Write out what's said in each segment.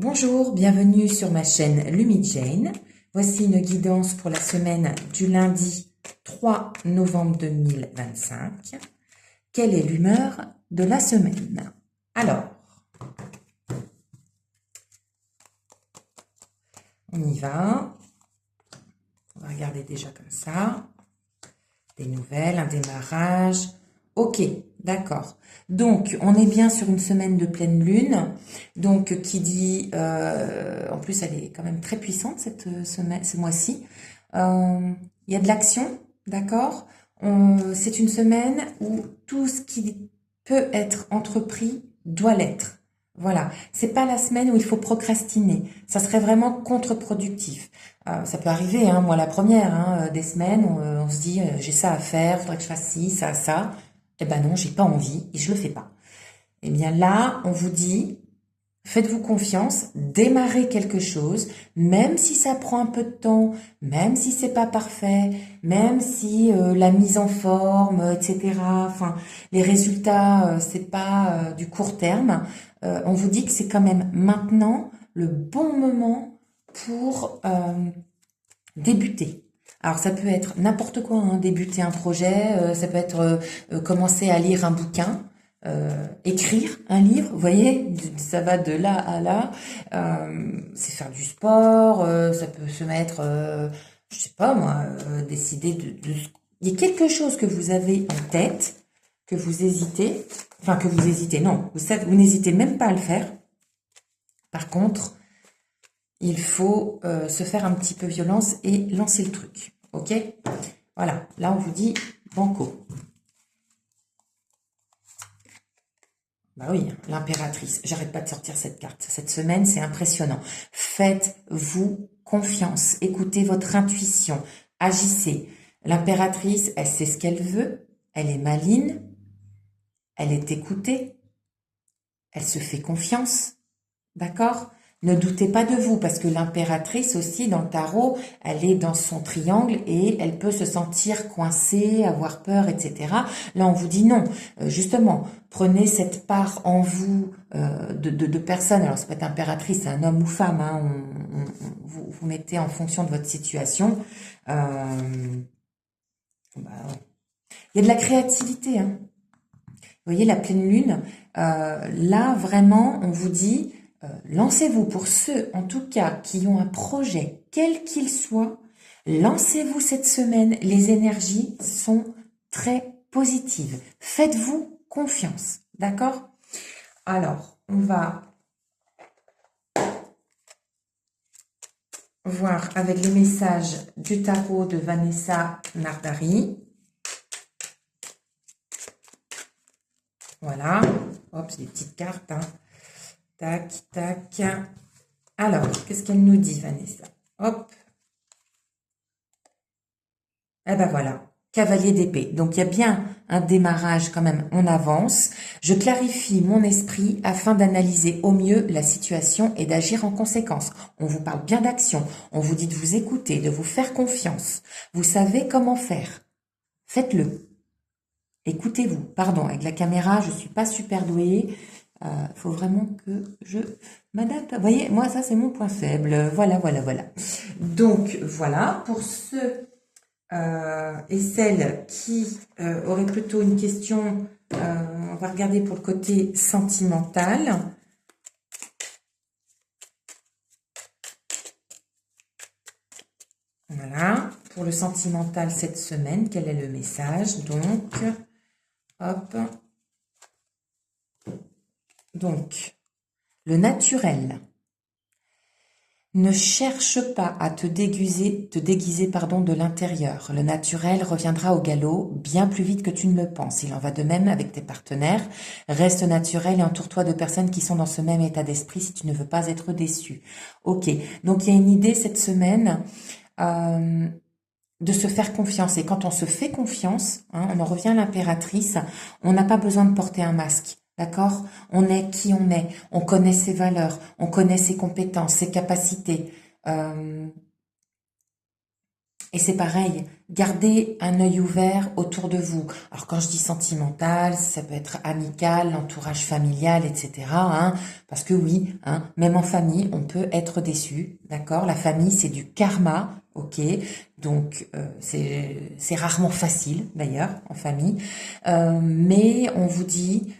Bonjour, bienvenue sur ma chaîne Lumi Jane. Voici une guidance pour la semaine du lundi 3 novembre 2025. Quelle est l'humeur de la semaine? Alors, on y va. On va regarder déjà comme ça. Des nouvelles, un démarrage. Ok, d'accord. Donc, on est bien sur une semaine de pleine lune. Donc, qui dit... en plus, elle est quand même très puissante, cette semaine, ce mois-ci. Il y a de l'action, d'accord? C'est une semaine où tout ce qui peut être entrepris doit l'être. Voilà, c'est pas la semaine où il faut procrastiner. Ça serait vraiment contre-productif. Ça peut arriver, hein, moi la première, hein, des semaines, on se dit j'ai ça à faire, faudrait que je fasse ci, ça, ça. Eh ben non, j'ai pas envie et je le fais pas. Eh bien là, on vous dit faites-vous confiance, démarrez quelque chose, même si ça prend un peu de temps, même si c'est pas parfait, même si la mise en forme, etc. Enfin, les résultats, c'est pas du court terme. On vous dit que c'est quand même maintenant le bon moment pour débuter. Alors ça peut être n'importe quoi, hein, débuter un projet, ça peut être commencer à lire un bouquin, écrire un livre, vous voyez, ça va de là à là. C'est faire du sport, ça peut se mettre, je sais pas moi, décider il y a quelque chose que vous avez en tête, que vous hésitez, enfin que vous hésitez, non, vous n'hésitez même pas à le faire. Par contre, il faut se faire un petit peu violence et lancer le truc. Ok? Voilà, là on vous dit banco. Bah oui, l'impératrice. J'arrête pas de sortir cette carte. Cette semaine, c'est impressionnant. Faites-vous confiance. Écoutez votre intuition. Agissez. L'impératrice, elle sait ce qu'elle veut. Elle est maligne. Elle est écoutée. Elle se fait confiance. D'accord? Ne doutez pas de vous, parce que l'impératrice aussi, dans le tarot, elle est dans son triangle et elle peut se sentir coincée, avoir peur, etc. Là, on vous dit non. Justement, prenez cette part en vous de personnes. Alors, ça peut être impératrice, c'est un homme ou femme. Hein, vous mettez en fonction de votre situation. Bah, il y a de la créativité. Hein. Vous voyez, la pleine lune, là, vraiment, on vous dit... lancez-vous pour ceux, en tout cas, qui ont un projet, quel qu'il soit, lancez-vous cette semaine. Les énergies sont très positives. Faites-vous confiance. D'accord? Alors, on va voir avec les messages du tarot de Vanessa Nardari. Voilà. Hop, c'est des petites cartes, hein. Tac, tac. Alors, qu'est-ce qu'elle nous dit, Vanessa? Hop. Eh ben voilà, cavalier d'épée. Donc, il y a bien un démarrage quand même, on avance. Je clarifie mon esprit afin d'analyser au mieux la situation et d'agir en conséquence. On vous parle bien d'action. On vous dit de vous écouter, de vous faire confiance. Vous savez comment faire. Faites-le. Écoutez-vous. Pardon, avec la caméra, je suis pas super douée. Faut vraiment que je m'adapte. Vous voyez, moi, ça, c'est mon point faible. Voilà, voilà, voilà. Donc, voilà. Pour ceux et celles qui auraient plutôt une question, on va regarder pour le côté sentimental. Voilà. Pour le sentimental cette semaine, quel est le message? Donc, hop. Donc, le naturel. Ne cherche pas à te déguiser pardon, de l'intérieur. Le naturel reviendra au galop bien plus vite que tu ne le penses. Il en va de même avec tes partenaires. Reste naturel et entoure-toi de personnes qui sont dans ce même état d'esprit si tu ne veux pas être déçu. Ok, donc il y a une idée cette semaine de se faire confiance. Et quand on se fait confiance, hein, on en revient à l'impératrice, on n'a pas besoin de porter un masque. D'accord? On est qui on est. On connaît ses valeurs. On connaît ses compétences, ses capacités. Et c'est pareil, gardez un œil ouvert autour de vous. Alors quand je dis sentimental, ça peut être amical, l'entourage familial, etc. Hein, parce que oui, hein, même en famille, on peut être déçu, d'accord? La famille, c'est du karma, ok? Donc c'est rarement facile d'ailleurs en famille, mais on vous dit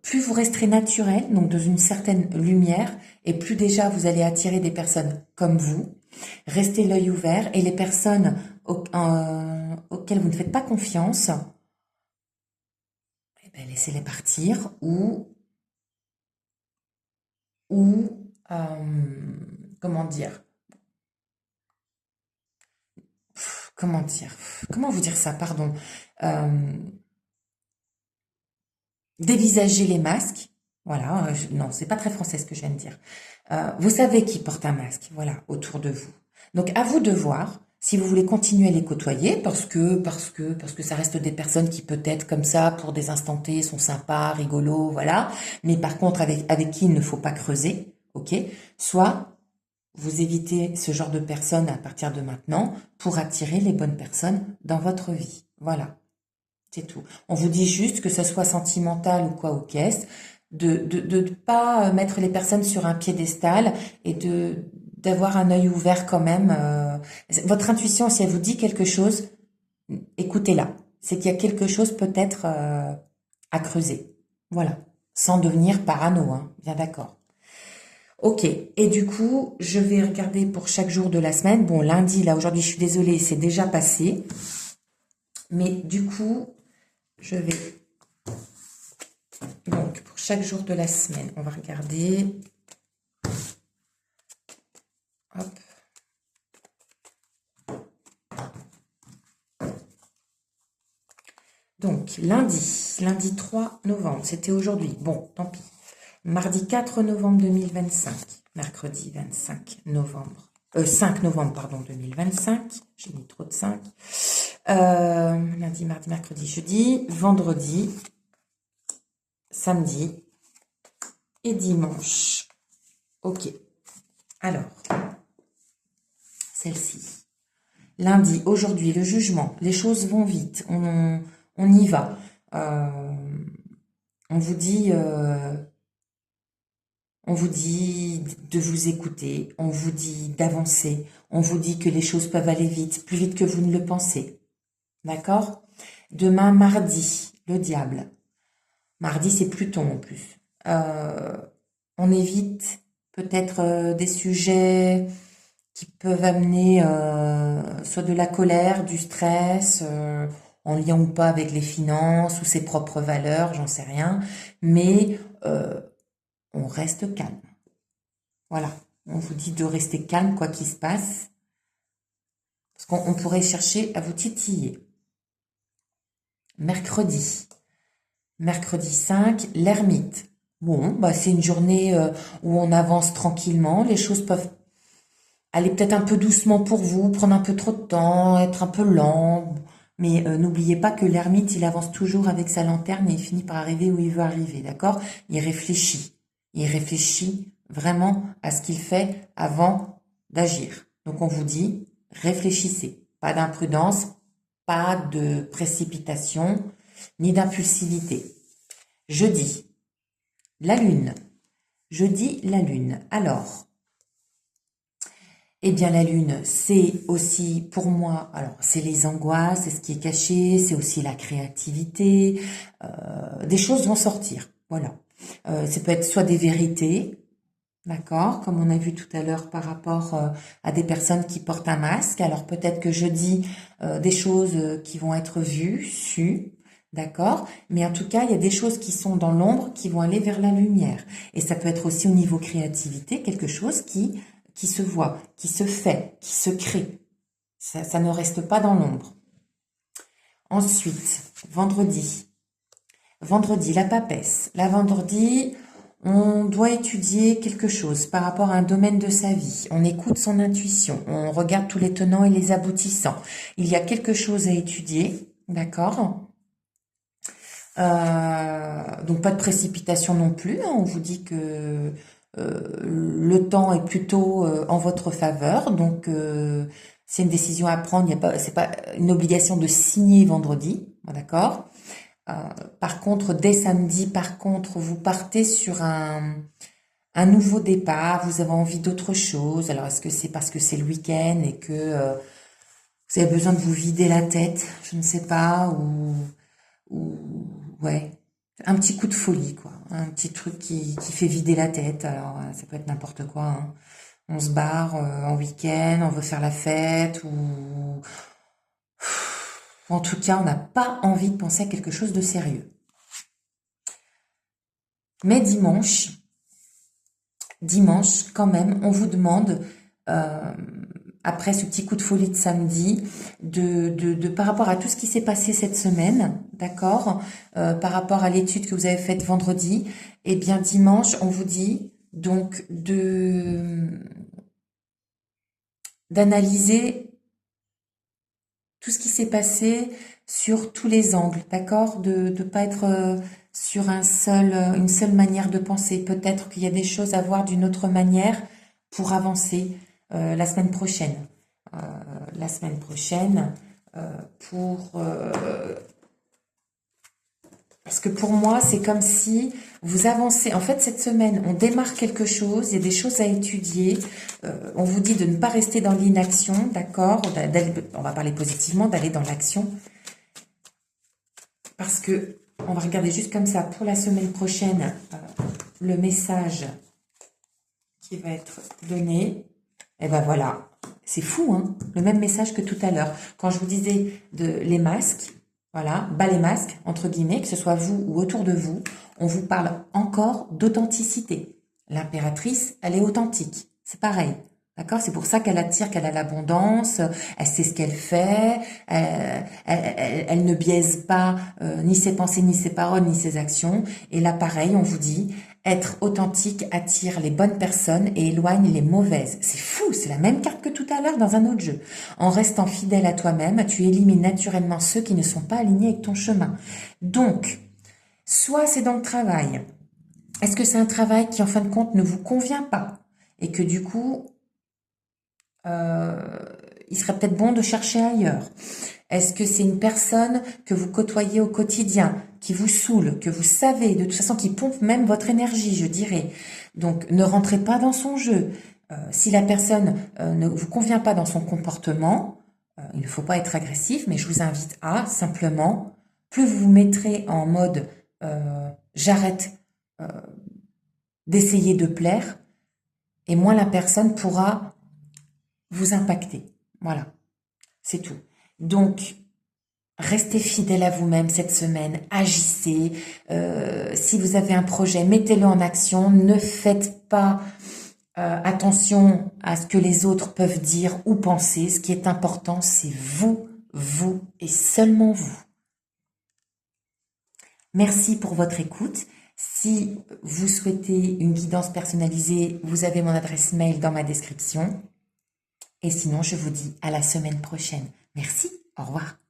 plus vous resterez naturel, donc dans une certaine lumière, et plus déjà vous allez attirer des personnes comme vous. Restez l'œil ouvert et les personnes auxquelles vous ne faites pas confiance, eh ben, laissez-les partir ou comment dire, comment vous dire ça, pardon, euh, dévisager les masques. Voilà, non, c'est pas très français ce que je viens de dire. Vous savez qui porte un masque, voilà, autour de vous. Donc à vous de voir si vous voulez continuer à les côtoyer parce que ça reste des personnes qui peut-être comme ça pour des instants T sont sympas, rigolos, voilà. Mais par contre avec qui il ne faut pas creuser, ok. Soit vous évitez ce genre de personnes à partir de maintenant pour attirer les bonnes personnes dans votre vie. Voilà. C'est tout. On vous dit juste que ce soit sentimental ou quoi ou qu'est-ce, de pas mettre les personnes sur un piédestal et d'avoir un œil ouvert quand même. Votre intuition, si elle vous dit quelque chose, écoutez-la. C'est qu'il y a quelque chose peut-être à creuser. Voilà. Sans devenir parano, hein. Bien d'accord. Ok. Et du coup, je vais regarder pour chaque jour de la semaine. Bon, lundi, là, aujourd'hui, je suis désolée, c'est déjà passé. Mais du coup, je vais donc pour chaque jour de la semaine, on va regarder. Hop. Donc lundi 3 novembre, c'était aujourd'hui. Bon, tant pis. Mardi 4 novembre 2025, mercredi 25 novembre, 5 novembre, pardon, 2025. J'ai mis trop de 5. Lundi, mardi, mercredi, jeudi, vendredi, samedi et dimanche. Ok. Alors, celle-ci. Lundi, aujourd'hui, le jugement. Les choses vont vite. On y va. On vous dit de vous écouter. On vous dit d'avancer. On vous dit que les choses peuvent aller vite, plus vite que vous ne le pensez. D'accord? Demain, mardi, le diable. Mardi, c'est Pluton en plus. On évite peut-être des sujets qui peuvent amener soit de la colère, du stress, en lien ou pas avec les finances ou ses propres valeurs, j'en sais rien. Mais on reste calme. Voilà. On vous dit de rester calme quoi qu'il se passe. Parce qu'on pourrait chercher à vous titiller. Mercredi. Mercredi 5, l'ermite. Bon, bah c'est une journée où on avance tranquillement. Les choses peuvent aller peut-être un peu doucement pour vous, prendre un peu trop de temps, être un peu lent. Mais n'oubliez pas que l'ermite, il avance toujours avec sa lanterne et il finit par arriver où il veut arriver, d'accord? Il réfléchit. Il réfléchit vraiment à ce qu'il fait avant d'agir. Donc on vous dit, réfléchissez. Pas d'imprudence, pas de précipitation, ni d'impulsivité. Jeudi, la lune. Jeudi, la lune. Alors, eh bien la lune, c'est aussi pour moi, alors c'est les angoisses, c'est ce qui est caché, c'est aussi la créativité, des choses vont sortir, voilà. Ça peut être soit des vérités, d'accord, comme on a vu tout à l'heure par rapport à des personnes qui portent un masque, alors peut-être que je dis des choses qui vont être vues, sues, d'accord, mais en tout cas, il y a des choses qui sont dans l'ombre qui vont aller vers la lumière. Et ça peut être aussi au niveau créativité, quelque chose qui se voit, qui se fait, qui se crée. Ça ne reste pas dans l'ombre. Ensuite, vendredi. Vendredi, la papesse. La vendredi, on doit étudier quelque chose par rapport à un domaine de sa vie. On écoute son intuition. On regarde tous les tenants et les aboutissants. Il y a quelque chose à étudier, d'accord? Donc pas de précipitation non plus, hein. On vous dit que le temps est plutôt en votre faveur, donc c'est une décision à prendre, c'est pas une obligation de signer vendredi, d'accord? Par contre, dès samedi, par contre, vous partez sur un nouveau départ, vous avez envie d'autre chose. Alors, est-ce que c'est parce que c'est le week-end et que vous avez besoin de vous vider la tête, je ne sais pas, ou ouais, un petit coup de folie, quoi. Un petit truc qui fait vider la tête. Alors, ça peut être n'importe quoi, hein. On se barre en week-end, on veut faire la fête, ou en tout cas, on n'a pas envie de penser à quelque chose de sérieux. Mais dimanche, quand même, on vous demande, après ce petit coup de folie de samedi, par rapport à tout ce qui s'est passé cette semaine, d'accord, par rapport à l'étude que vous avez faite vendredi, et bien dimanche, on vous dit donc d'analyser tout ce qui s'est passé sur tous les angles, d'accord, de ne pas être sur une seule manière de penser. Peut-être qu'il y a des choses à voir d'une autre manière pour avancer la semaine prochaine. Parce que pour moi, c'est comme si vous avancez. En fait, cette semaine, on démarre quelque chose, il y a des choses à étudier. On vous dit de ne pas rester dans l'inaction, d'accord? On va parler positivement, d'aller dans l'action. Parce que, on va regarder juste comme ça, pour la semaine prochaine, le message qui va être donné. Et ben voilà, c'est fou, hein? Le même message que tout à l'heure. Quand je vous disais les masques, voilà, bas les masques, entre guillemets, que ce soit vous ou autour de vous, on vous parle encore d'authenticité. L'impératrice, elle est authentique. C'est pareil. D'accord? C'est pour ça qu'elle attire, qu'elle a l'abondance, elle sait ce qu'elle fait, elle ne biaise pas ni ses pensées, ni ses paroles, ni ses actions. Et là, pareil, on vous dit, être authentique attire les bonnes personnes et éloigne les mauvaises. C'est fou, c'est la même carte que tout à l'heure dans un autre jeu. En restant fidèle à toi-même, tu élimines naturellement ceux qui ne sont pas alignés avec ton chemin. Donc, soit c'est dans le travail. Est-ce que c'est un travail qui, en fin de compte, ne vous convient pas et que du coup, il serait peut-être bon de chercher ailleurs? Est-ce que c'est une personne que vous côtoyez au quotidien, qui vous saoule, que vous savez, de toute façon, qui pompe même votre énergie, je dirais. Donc, ne rentrez pas dans son jeu. Si la personne ne vous convient pas dans son comportement, il ne faut pas être agressif, mais je vous invite à, simplement, plus vous vous mettrez en mode j'arrête d'essayer de plaire, et moins la personne pourra vous impacter. Voilà, c'est tout. Donc, restez fidèle à vous-même cette semaine, agissez. Si vous avez un projet, mettez-le en action. Ne faites pas attention à ce que les autres peuvent dire ou penser. Ce qui est important, c'est vous et seulement vous. Merci pour votre écoute. Si vous souhaitez une guidance personnalisée, vous avez mon adresse mail dans ma description. Et sinon, je vous dis à la semaine prochaine. Merci, au revoir.